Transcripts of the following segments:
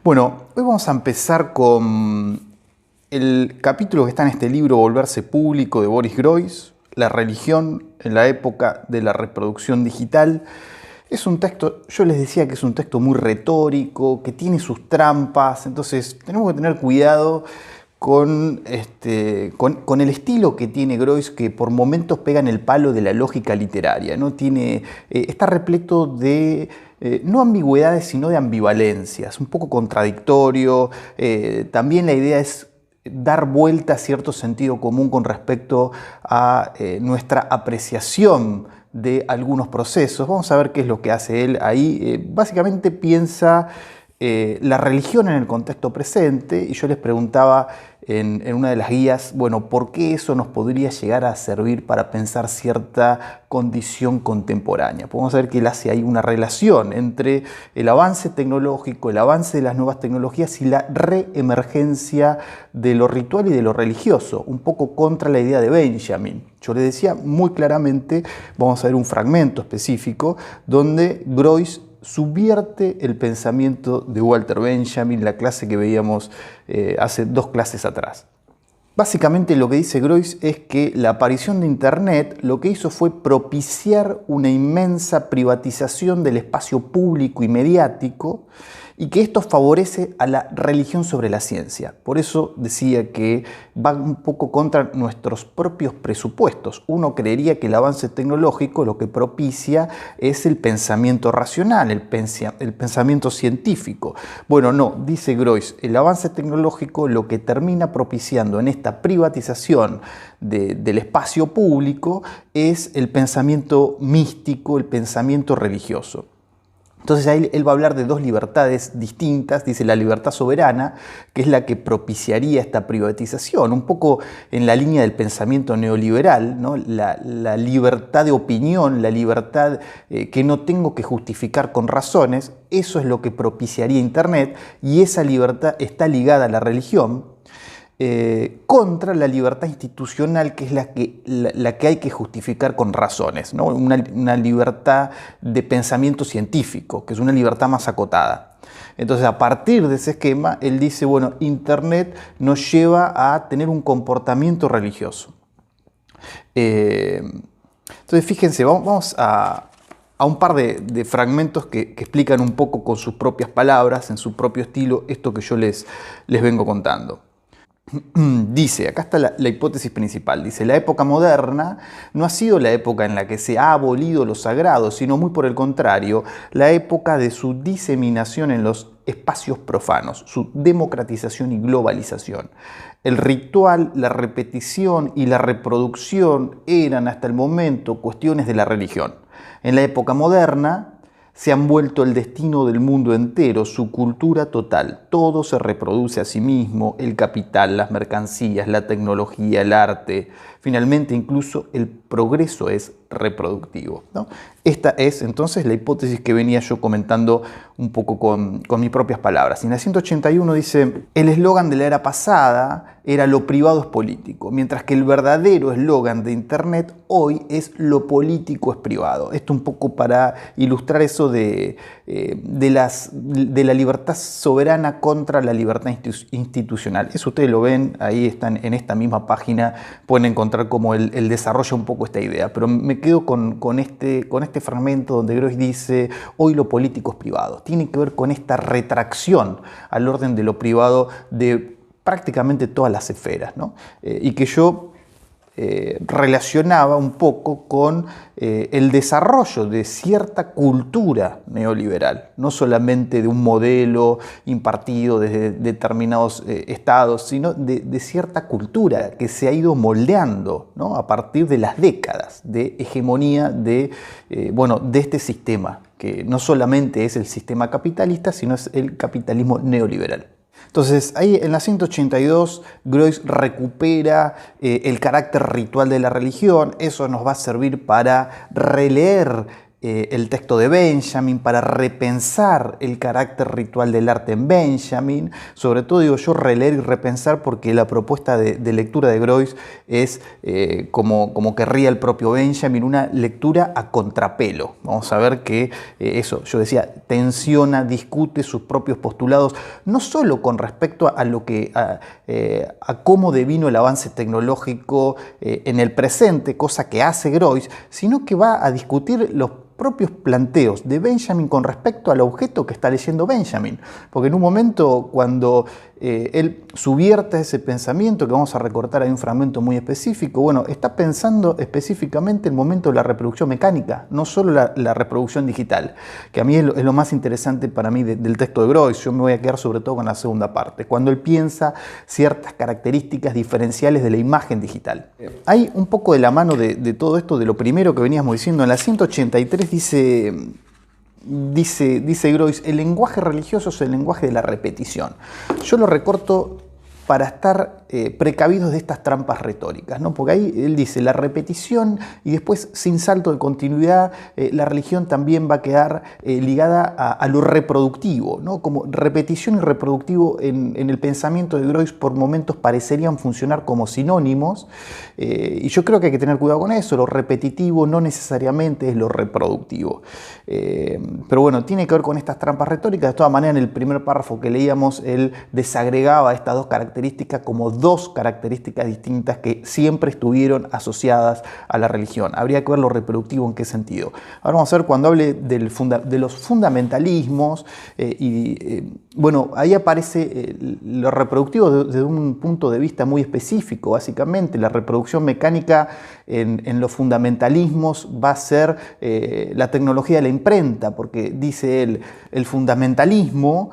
Bueno, hoy vamos a empezar con el capítulo que está en este libro, Volverse público, de Boris Groys, La religión en la época de la reproducción digital. Es un texto, yo les decía que es un texto muy retórico, que tiene sus trampas, entonces tenemos que tener cuidado con el estilo que tiene Groys, que por momentos pega en el palo de la lógica literaria, ¿no? Está repleto de no ambigüedades, sino de ambivalencias, un poco contradictorio. También la idea es dar vuelta a cierto sentido común con respecto a nuestra apreciación de algunos procesos. Vamos a ver qué es lo que hace él ahí. Básicamente piensa la religión en el contexto presente, y yo les preguntaba en una de las guías, bueno, ¿por qué eso nos podría llegar a servir para pensar cierta condición contemporánea? Podemos ver que él hace ahí una relación entre el avance tecnológico, el avance de las nuevas tecnologías y la reemergencia de lo ritual y de lo religioso, un poco contra la idea de Benjamin. Yo le decía muy claramente, vamos a ver un fragmento específico donde Groys subvierte el pensamiento de Walter Benjamin, la clase que veíamos hace 2 clases atrás. Básicamente lo que dice Groys es que la aparición de Internet lo que hizo fue propiciar una inmensa privatización del espacio público y mediático, y que esto favorece a la religión sobre la ciencia. Por eso decía que va un poco contra nuestros propios presupuestos. Uno creería que el avance tecnológico lo que propicia es el pensamiento racional, el pensamiento científico. Bueno, no, dice Groys, el avance tecnológico lo que termina propiciando en esta privatización del espacio público es el pensamiento místico, el pensamiento religioso. Entonces ahí él va a hablar de 2 libertades distintas. Dice la libertad soberana, que es la que propiciaría esta privatización, un poco en la línea del pensamiento neoliberal, ¿no? La libertad de opinión, la libertad que no tengo que justificar con razones. Eso es lo que propiciaría Internet, y esa libertad está ligada a la religión. Contra la libertad institucional, que es la que hay que justificar con razones, ¿no? Una libertad de pensamiento científico, que es una libertad más acotada. Entonces, a partir de ese esquema, él dice, bueno, Internet nos lleva a tener un comportamiento religioso. Entonces, fíjense, vamos a un par de fragmentos que explican un poco con sus propias palabras, en su propio estilo, esto que yo les vengo contando. Dice, acá está la hipótesis principal, dice, la época moderna no ha sido la época en la que se ha abolido lo sagrado, sino muy por el contrario, la época de su diseminación en los espacios profanos, su democratización y globalización. El ritual, la repetición y la reproducción eran hasta el momento cuestiones de la religión. En la época moderna se han vuelto el destino del mundo entero, su cultura total. Todo se reproduce a sí mismo, el capital, las mercancías, la tecnología, el arte. Finalmente, incluso el progreso es reproductivo, ¿no? Esta es entonces la hipótesis que venía yo comentando un poco con mis propias palabras. Y en la 181 dice, el eslogan de la era pasada era lo privado es político, mientras que el verdadero eslogan de Internet hoy es lo político es privado. Esto un poco para ilustrar eso de la libertad soberana contra la libertad institucional. Eso ustedes lo ven, ahí están en esta misma página, pueden encontrar cómo él desarrolla un poco esta idea. Pero me quedo con este fragmento donde Groys dice, hoy lo político es privado. Tiene que ver con esta retracción al orden de lo privado de prácticamente todas las esferas, ¿no? Y que yo relacionaba un poco con el desarrollo de cierta cultura neoliberal, no solamente de un modelo impartido desde determinados estados, sino de cierta cultura que se ha ido moldeando, ¿no? A partir de las décadas de hegemonía de este sistema, que no solamente es el sistema capitalista, sino es el capitalismo neoliberal. Entonces, ahí en la 182, Groys recupera el carácter ritual de la religión. Eso nos va a servir para releer el texto de Benjamin, para repensar el carácter ritual del arte en Benjamin. Sobre todo, digo yo, releer y repensar, porque la propuesta de lectura de Groys es, como querría el propio Benjamin, una lectura a contrapelo. Vamos a ver que eso, yo decía, tensiona, discute sus propios postulados, no solo con respecto a cómo devino el avance tecnológico en el presente, cosa que hace Groys, sino que va a discutir los propios planteos de Benjamin con respecto al objeto que está leyendo Benjamin. Porque en un momento, cuando él subvierte ese pensamiento, que vamos a recortar ahí un fragmento muy específico, bueno, está pensando específicamente el momento de la reproducción mecánica, no solo la reproducción digital, que a mí es lo más interesante para mí del texto de Groys. Yo me voy a quedar sobre todo con la segunda parte, cuando él piensa ciertas características diferenciales de la imagen digital. Hay un poco de la mano de todo esto, de lo primero que veníamos diciendo. En la 183 dice Groys: el lenguaje religioso es el lenguaje de la repetición. Yo lo recorto para estar precavidos de estas trampas retóricas, ¿no? Porque ahí él dice la repetición, y después, sin salto de continuidad, la religión también va a quedar ligada a lo reproductivo, ¿no? Como repetición y reproductivo en el pensamiento de Groys por momentos parecerían funcionar como sinónimos, y yo creo que hay que tener cuidado con eso. Lo repetitivo no necesariamente es lo reproductivo. Pero bueno, tiene que ver con estas trampas retóricas. De todas maneras, en el primer párrafo que leíamos, él desagregaba estas dos características como dos características distintas que siempre estuvieron asociadas a la religión. Habría que ver lo reproductivo en qué sentido. Ahora vamos a ver cuando hable de los fundamentalismos, bueno, ahí aparece lo reproductivo desde un punto de vista muy específico. Básicamente, la reproducción mecánica en los fundamentalismos va a ser la tecnología de la imprenta, porque dice él, el fundamentalismo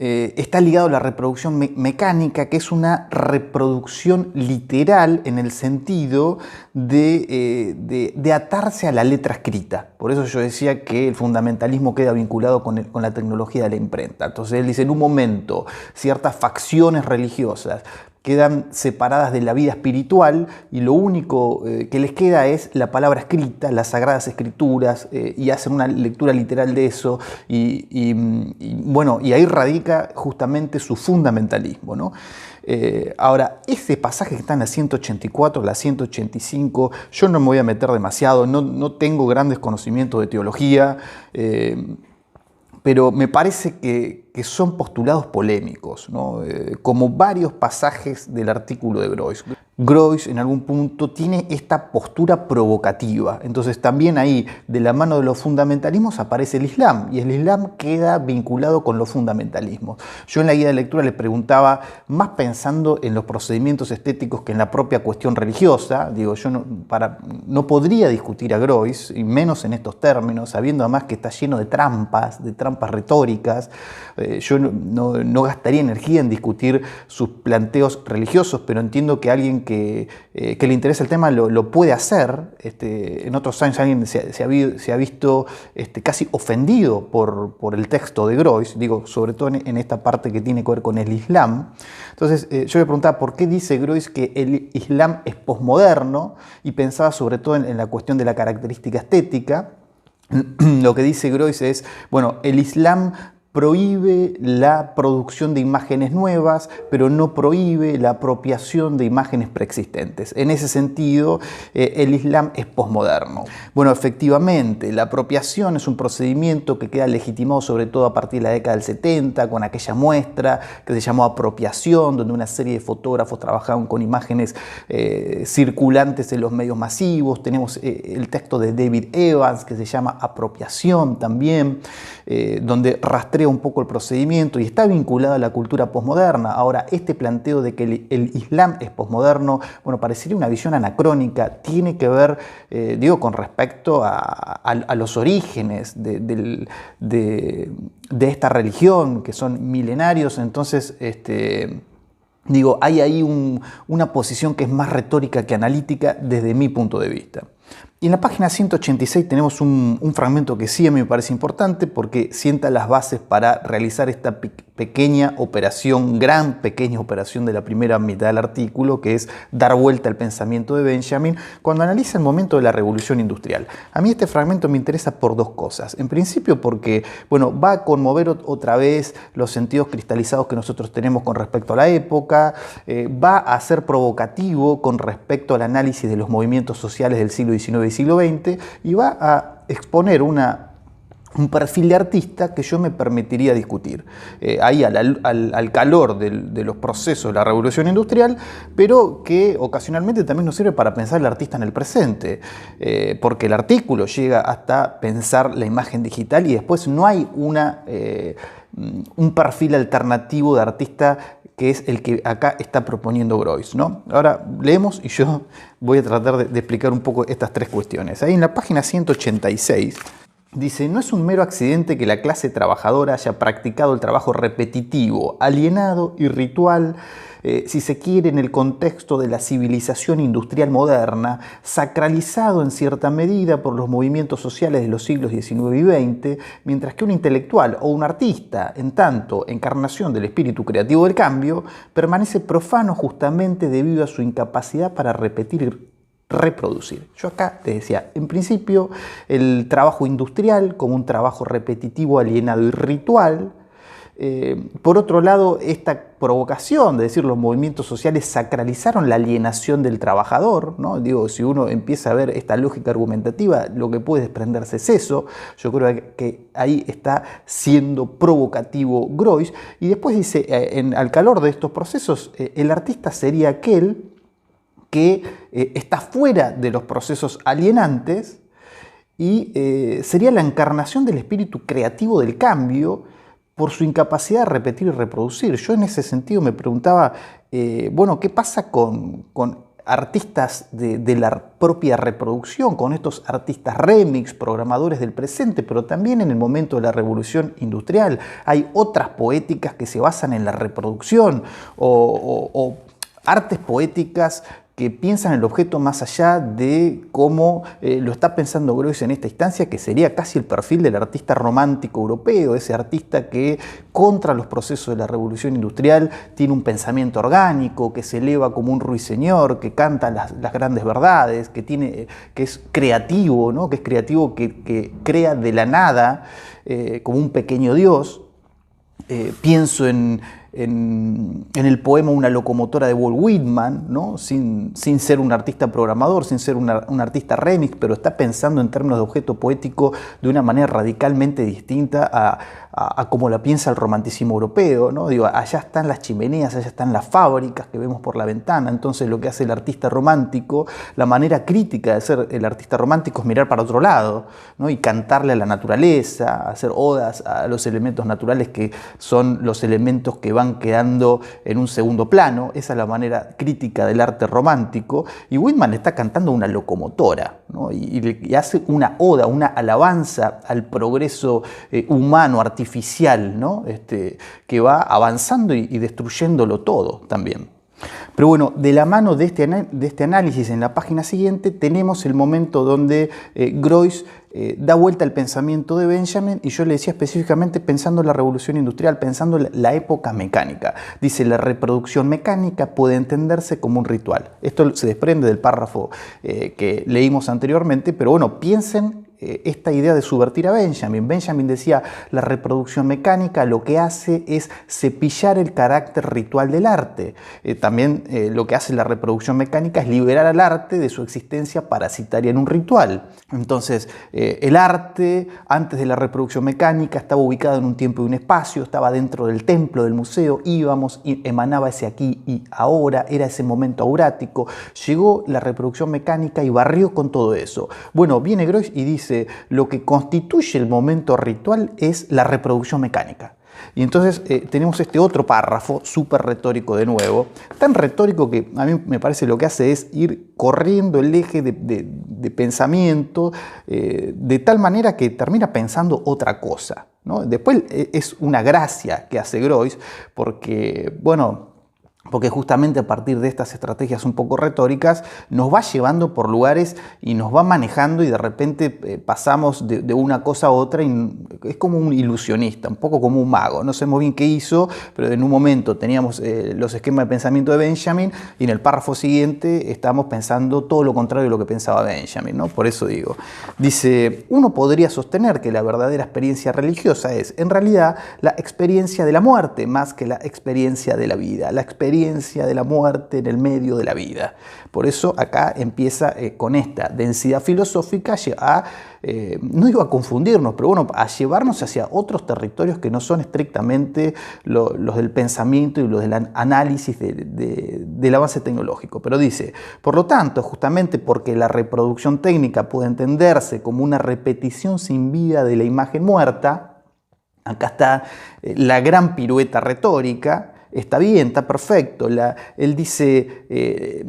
está ligado a la reproducción mecánica, que es una reproducción literal en el sentido de atarse a la letra escrita. Por eso yo decía que el fundamentalismo queda vinculado con la tecnología de la imprenta. Entonces él dice, en un momento, ciertas facciones religiosas quedan separadas de la vida espiritual y lo único que les queda es la palabra escrita, las sagradas escrituras, y hacen una lectura literal de eso, bueno, y ahí radica justamente su fundamentalismo, ¿no? Ahora, ese pasaje que está en la 184, la 185, yo no me voy a meter demasiado, no tengo grandes conocimientos de teología, pero me parece que son postulados polémicos, ¿no? Como varios pasajes del artículo de Groys. Groys en algún punto tiene esta postura provocativa. Entonces también ahí, de la mano de los fundamentalismos, aparece el Islam, y el Islam queda vinculado con los fundamentalismos. Yo en la guía de lectura le preguntaba, más pensando en los procedimientos estéticos que en la propia cuestión religiosa. Digo, yo no podría discutir a Groys, y menos en estos términos, sabiendo además que está lleno de trampas retóricas. Yo no gastaría energía en discutir sus planteos religiosos, pero entiendo que alguien que le interesa el tema lo puede hacer. En otros años alguien se ha visto casi ofendido por el texto de Groys, digo, sobre todo en esta parte que tiene que ver con el Islam. Entonces yo le preguntaba por qué dice Groys que el Islam es posmoderno, y pensaba sobre todo en la cuestión de la característica estética. Lo que dice Groys es, bueno, el Islam prohíbe la producción de imágenes nuevas, pero no prohíbe la apropiación de imágenes preexistentes. En ese sentido, el Islam es posmoderno. Bueno, efectivamente, la apropiación es un procedimiento que queda legitimado sobre todo a partir de la década del 70, con aquella muestra que se llamó Apropiación, donde una serie de fotógrafos trabajaban con imágenes circulantes en los medios masivos. Tenemos el texto de David Evans, que se llama Apropiación también, donde rastrea un poco el procedimiento y está vinculado a la cultura posmoderna. Ahora, este planteo de que el Islam es posmoderno, bueno, parecería una visión anacrónica. Tiene que ver, digo, con respecto a los orígenes de esta religión, que son milenarios. Entonces, digo, hay ahí una posición que es más retórica que analítica desde mi punto de vista. Y en la página 186 tenemos un fragmento que sí a mí me parece importante, porque sienta las bases para realizar esta gran pequeña operación de la primera mitad del artículo, que es dar vuelta al pensamiento de Benjamin, cuando analiza el momento de la revolución industrial. A mí este fragmento me interesa por dos cosas. En principio porque, bueno, va a conmover otra vez los sentidos cristalizados que nosotros tenemos con respecto a la época, va a ser provocativo con respecto al análisis de los movimientos sociales del siglo XIX y siglo XX, y va a exponer un perfil de artista que yo me permitiría discutir, ahí al calor de los procesos de la revolución industrial, pero que ocasionalmente también nos sirve para pensar el artista en el presente, porque el artículo llega hasta pensar la imagen digital y después no hay un perfil alternativo de artista que es el que acá está proponiendo Groys, ¿no? Ahora leemos y yo voy a tratar de explicar un poco estas tres cuestiones. Ahí en la página 186 dice: no es un mero accidente que la clase trabajadora haya practicado el trabajo repetitivo, alienado y ritual, si se quiere, en el contexto de la civilización industrial moderna, sacralizado en cierta medida por los movimientos sociales de los siglos XIX y XX, mientras que un intelectual o un artista, en tanto encarnación del espíritu creativo del cambio, permanece profano justamente debido a su incapacidad para repetir y reproducir. Yo acá te decía, en principio, el trabajo industrial como un trabajo repetitivo, alienado y ritual. Por otro lado, esta provocación de decir los movimientos sociales sacralizaron la alienación del trabajador, ¿no? Digo, si uno empieza a ver esta lógica argumentativa, lo que puede desprenderse es eso. Yo creo que ahí está siendo provocativo Groys. Y después dice, al calor de estos procesos, el artista sería aquel que está fuera de los procesos alienantes y sería la encarnación del espíritu creativo del cambio por su incapacidad de repetir y reproducir. Yo en ese sentido me preguntaba, bueno, ¿qué pasa con artistas de la propia reproducción, con estos artistas remix, programadores del presente, pero también en el momento de la revolución industrial? Hay otras poéticas que se basan en la reproducción o artes poéticas que piensan el objeto más allá de cómo lo está pensando Groys en esta instancia, que sería casi el perfil del artista romántico europeo, ese artista que contra los procesos de la revolución industrial tiene un pensamiento orgánico, que se eleva como un ruiseñor, que canta las grandes verdades, que es creativo, ¿no? Que es creativo, que crea de la nada como un pequeño dios. Pienso en el poema Una locomotora de Walt Whitman, ¿no? sin ser un artista programador, sin ser un artista remix, pero está pensando en términos de objeto poético de una manera radicalmente distinta a como la piensa el romanticismo europeo, ¿no? Digo, allá están las chimeneas, allá están las fábricas que vemos por la ventana. Entonces lo que hace el artista romántico, la manera crítica de ser el artista romántico es mirar para otro lado, ¿no? Y cantarle a la naturaleza, hacer odas a los elementos naturales que son los elementos que van quedando en un segundo plano. Esa es la manera crítica del arte romántico. Y Whitman está cantando una locomotora, ¿no? y hace una oda, una alabanza al progreso humano, artificial, ¿no? Que va avanzando y destruyéndolo todo también. Pero bueno, de la mano de este análisis en la página siguiente tenemos el momento donde Groys da vuelta al pensamiento de Benjamin, y yo le decía específicamente pensando en la revolución industrial, pensando en la época mecánica. Dice: la reproducción mecánica puede entenderse como un ritual. Esto se desprende del párrafo que leímos anteriormente, pero bueno, piensen esta idea de subvertir a Benjamin. Benjamin decía: la reproducción mecánica lo que hace es cepillar el carácter ritual del arte. También lo que hace la reproducción mecánica es liberar al arte de su existencia parasitaria en un ritual. Entonces, el arte, antes de la reproducción mecánica, estaba ubicado en un tiempo y un espacio, estaba dentro del templo, del museo, íbamos y emanaba ese aquí y ahora, era ese momento aurático. Llegó la reproducción mecánica y barrió con todo eso. Bueno, viene Groys y dice: lo que constituye el momento ritual es la reproducción mecánica. Y entonces tenemos este otro párrafo súper retórico de nuevo, tan retórico que a mí me parece lo que hace es ir corriendo el eje de pensamiento de tal manera que termina pensando otra cosa, ¿no? Después es una gracia que hace Groys porque, bueno, porque justamente a partir de estas estrategias un poco retóricas nos va llevando por lugares y nos va manejando, y de repente pasamos de una cosa a otra, y es como un ilusionista, un poco como un mago. No sabemos bien qué hizo, pero en un momento teníamos los esquemas de pensamiento de Benjamin, y en el párrafo siguiente estamos pensando todo lo contrario de lo que pensaba Benjamin, ¿no? Por eso digo, dice, uno podría sostener que la verdadera experiencia religiosa es en realidad la experiencia de la muerte más que la experiencia de la vida, la experiencia de la muerte en el medio de la vida. Por eso acá empieza con esta densidad filosófica a, no digo a confundirnos, pero bueno, a llevarnos hacia otros territorios que no son estrictamente los del pensamiento y los del análisis del avance tecnológico. Pero dice, por lo tanto, justamente porque la reproducción técnica puede entenderse como una repetición sin vida de la imagen muerta, acá está la gran pirueta retórica. Está bien, está perfecto. Él dice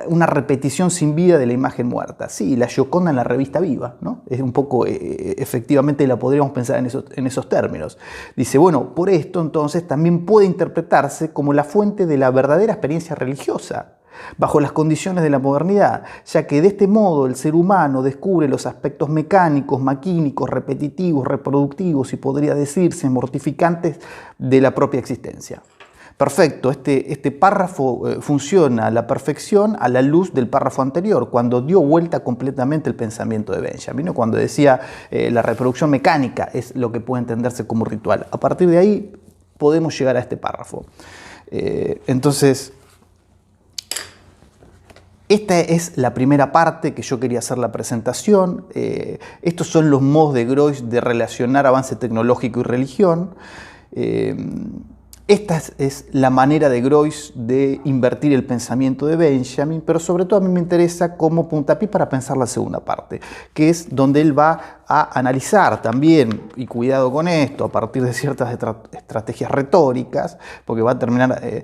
una repetición sin vida de la imagen muerta. Sí, la Gioconda en la revista Viva, ¿no? Es un poco, efectivamente la podríamos pensar en esos términos. Dice, bueno, por esto entonces también puede interpretarse como la fuente de la verdadera experiencia religiosa, bajo las condiciones de la modernidad, ya que de este modo el ser humano descubre los aspectos mecánicos, maquínicos, repetitivos, reproductivos y podría decirse mortificantes de la propia existencia. Perfecto, este párrafo funciona a la perfección a la luz del párrafo anterior, cuando dio vuelta completamente el pensamiento de Benjamin, ¿no? Cuando decía la reproducción mecánica es lo que puede entenderse como ritual. A partir de ahí podemos llegar a este párrafo. Entonces, esta es la primera parte que yo quería hacer la presentación. Estos son los modos de Groys de relacionar avance tecnológico y religión. Esta es la manera de Groys de invertir el pensamiento de Benjamin, pero sobre todo a mí me interesa como puntapié para pensar la segunda parte, que es donde él va a analizar también, y cuidado con esto, a partir de ciertas estrategias retóricas, porque va a terminar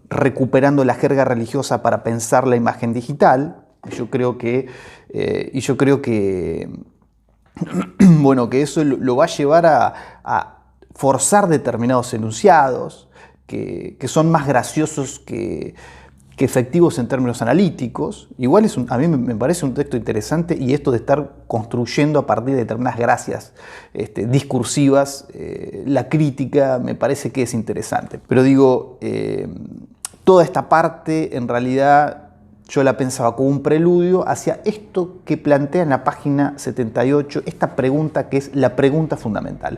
recuperando la jerga religiosa para pensar la imagen digital. Yo creo que bueno, que eso lo va a llevar a forzar determinados enunciados que son más graciosos que efectivos en términos analíticos. Igual a mí me parece un texto interesante, y esto de estar construyendo a partir de determinadas gracias discursivas, la crítica me parece que es interesante. Pero digo, toda esta parte en realidad yo la pensaba como un preludio hacia esto que plantea en la página 78, esta pregunta que es la pregunta fundamental.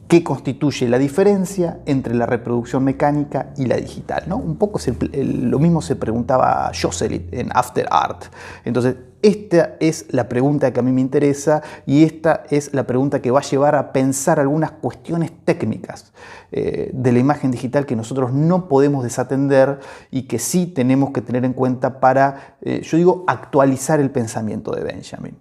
¿Qué constituye la diferencia entre la reproducción mecánica y la digital? ¿No? Un poco lo mismo se preguntaba Josselin en After Art. Entonces, esta es la pregunta que a mí me interesa, y esta es la pregunta que va a llevar a pensar algunas cuestiones técnicas de la imagen digital que nosotros no podemos desatender y que sí tenemos que tener en cuenta para, yo digo, actualizar el pensamiento de Benjamin.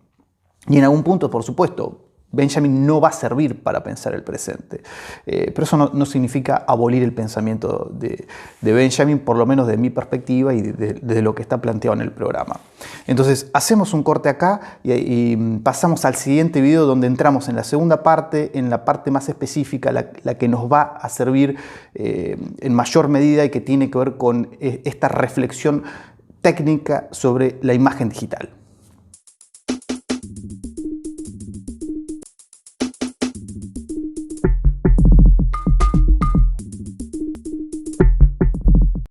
Y en algún punto, por supuesto, Benjamin no va a servir para pensar el presente. Pero eso no significa abolir el pensamiento de Benjamin, por lo menos de mi perspectiva y de lo que está planteado en el programa. Entonces, hacemos un corte acá y pasamos al siguiente video, donde entramos en la segunda parte, en la parte más específica, la que nos va a servir en mayor medida y que tiene que ver con esta reflexión técnica sobre la imagen digital.